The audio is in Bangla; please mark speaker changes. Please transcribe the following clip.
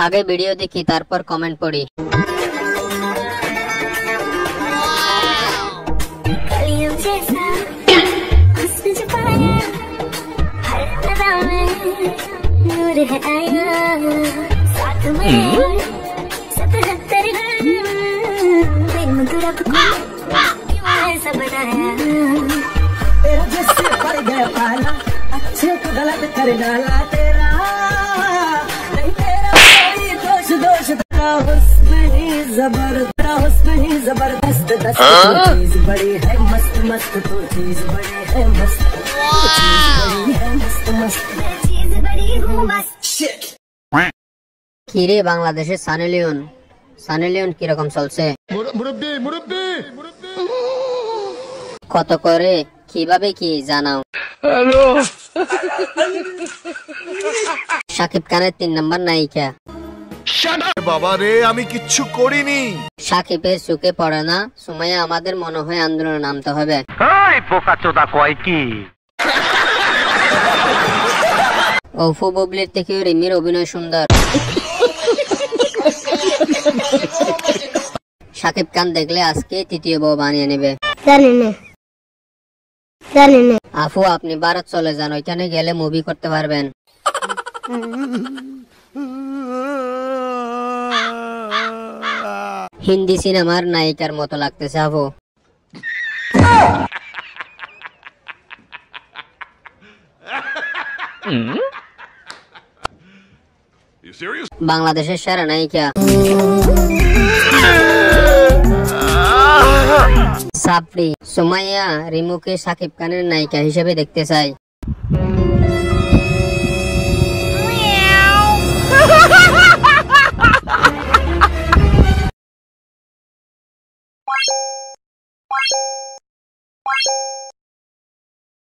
Speaker 1: আগে ভিডিও দেখি তারপর কমেন্ট পড়ি।
Speaker 2: अच्छे को गलत कर डाला तेरा, नहीं तेरा कोई दोष दोष, तेरा हुस्न ही जबरदस्त दस्त, चीज बड़ी है मस्त मस्त, तो चीज बड़ी है मस्त, चीज बड़ी है मस्त मस्त, चीज बड़ी हूँ मस्त।
Speaker 1: কি রে বাংলাদেশে সানি লিওন কিরকম চলছে? কত করে কিভাবে কি জানাও? শাকিব খানের 3 নম্বর নায়িকা।
Speaker 3: বাবা রে, আমি কিচ্ছু করিনি।
Speaker 1: শাকিবের চোখে পড়ে না সুমাইয়া, আমাদের মনে হয় আন্দোলনে নামতে হবে। অপু বুবলির থেকে রিমির অভিনয় সুন্দর। শাকিব খান দেখলে আজকে তৃতীয় বউ বানিয়ে নেবে। আফু, আপনি ভারত চলে যান, ওইখানে গেলে মুভি করতে পারবেন। হিন্দি সিনেমার নায়িকার মতো লাগতেছে আফু। বাংলাদেশের সেরা নায়িকা সাফরি। সুমাইয়া রিমুকে শাকিব খানের নায়িকা হিসেবে দেখতে চাই।